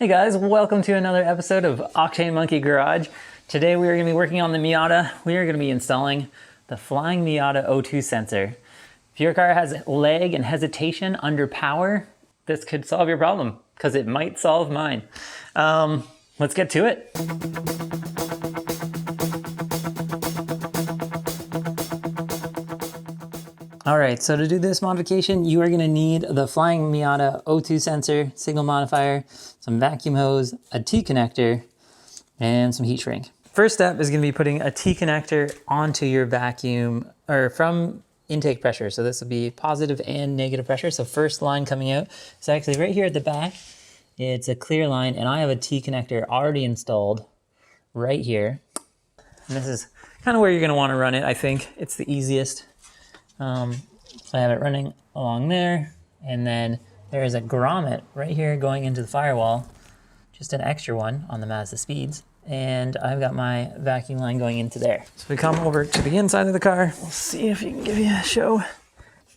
Hey guys, welcome to another episode of Octane Monkey Garage. Today we are going to be working on the Miata. We are going to be installing the Flyin Miata O2 sensor. If your car has lag and hesitation under power, this could solve your problem, because it might solve mine. Let's get to it. Alright, so to do this modification, you are going to need the Flyin Miata O2 sensor, SIgnal Modifier, some vacuum hose, a T-connector, and some heat shrink. First step is going to be putting a T-connector onto your vacuum, or from intake pressure. So this will be positive and negative pressure. So first line coming out is actually right here at the back. It's a clear line, and I have a T-connector already installed right here. And this is kind of where you're going to want to run it, I think. It's the easiest. So I have it running along there, and then there is a grommet right here going into the firewall, just an extra one on the MazdaSpeeds, and I've got my vacuum line going into there. So we come over to the inside of the car. We'll see if you can give you a show.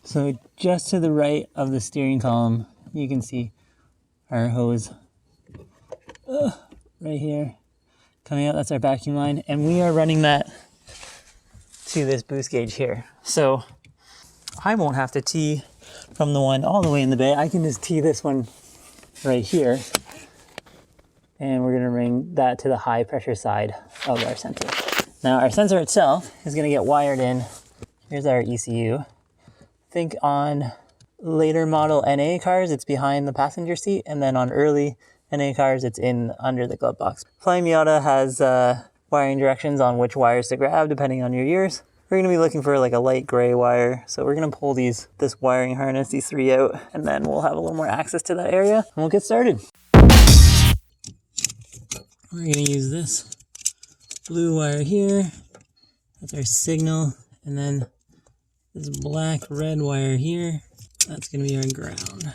So just to the right of the steering column, you can see our hose right here coming out. That's our vacuum line, and we are running that to this boost gauge here. So I won't have to tee from the one all the way in the bay. I can just tee this one right here, and we're gonna bring that to the high pressure side of our sensor. Now our sensor itself is gonna get wired in. Here's our ECU. I think on later model NA cars, it's behind the passenger seat, and then on early NA cars, it's in under the glove box. Flyin Miata has wiring directions on which wires to grab depending on your years. We're going to be looking for like a light gray wire. So we're going to pull this wiring harness, these three out, and then we'll have a little more access to that area, and we'll get started. We're going to use this blue wire here. That's our signal. And then this black red wire here, that's going to be our ground.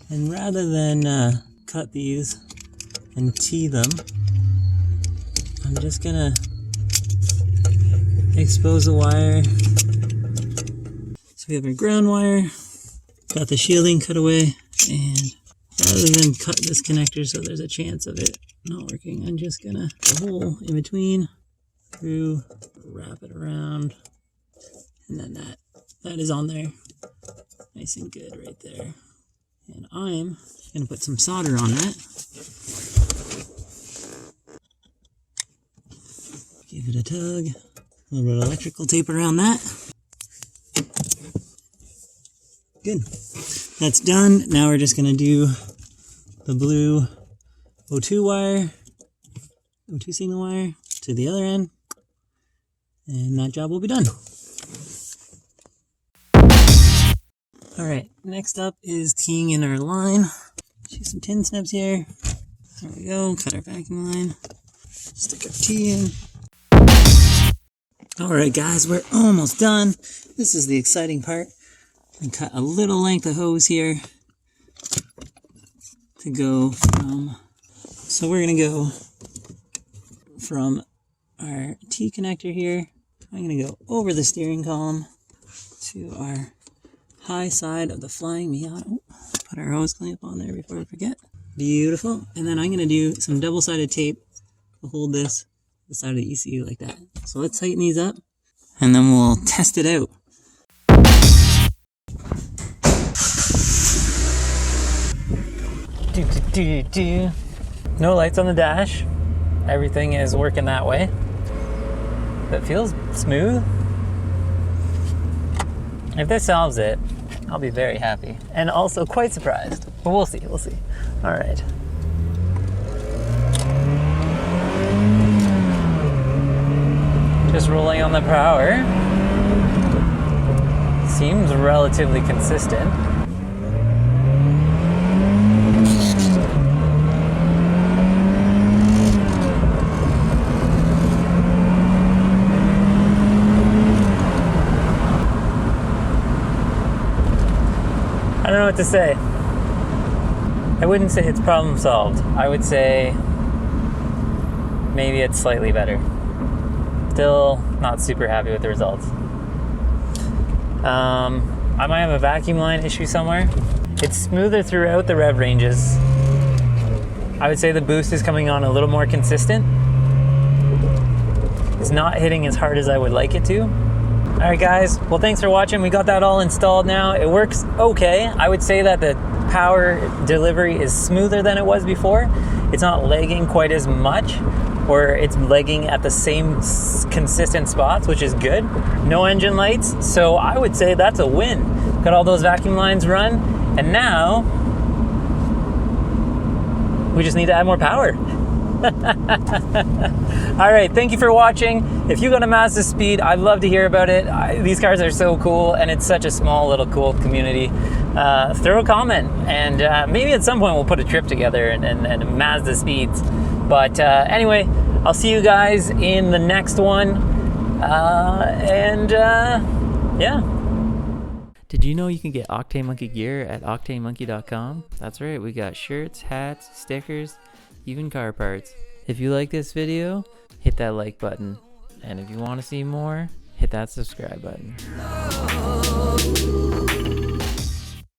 And rather than cut these and tee them, I'm just going to expose the wire. So we have our ground wire, got the shielding cut away, and rather than cut this connector so there's a chance of it not working, I'm just gonna put a hole in between, through, wrap it around, and then that is on there, nice and good right there. And I'm gonna put some solder on that. Give it a tug. A little bit of electrical tape around that. Good. That's done. Now we're just going to do the blue O2 wire, O2 signal wire to the other end, and that job will be done. Alright, next up is teeing in our line. Choose some tin snips here. There we go. Cut our vacuum line. Stick our tee in. Alright guys, we're almost done. This is the exciting part. And cut a little length of hose here to go from, so we're going to go from our T connector here. I'm going to go over the steering column to our high side of the Flyin Miata. Put our hose clamp on there before I forget. Beautiful. And then I'm going to do some double-sided tape to hold this the side of the ECU like that. So let's tighten these up, and then we'll test it out. No lights on the dash. Everything is working that way. That feels smooth. If this solves it, I'll be very happy. And also quite surprised. But we'll see, we'll see. All right. Just rolling on the power. Seems relatively consistent. I don't know what to say. I wouldn't say it's problem solved. I would say maybe it's slightly better. Still not super happy with the results. I might have a vacuum line issue somewhere. It's smoother throughout the rev ranges. I would say the boost is coming on a little more consistent. It's not hitting as hard as I would like it to. All right, guys. Well, thanks for watching. We got that all installed now. It works okay. I would say that the power delivery is smoother than it was before. It's not lagging quite as much, or it's lagging at the same consistent spots, which is good. No engine lights, so I would say that's a win. Got all those vacuum lines run, and now we just need to add more power. All right, thank you for watching. If you go to MazdaSpeed, I'd love to hear about it. These cars are so cool, and it's such a small little cool community. Throw a comment, and maybe at some point we'll put a trip together and MazdaSpeeds. But anyway, I'll see you guys in the next one. Yeah. Did you know you can get Octane Monkey gear at octanemonkey.com? That's right, we got shirts, hats, stickers, even car parts. If you like this video, hit that like button. And if you want to see more, hit that subscribe button.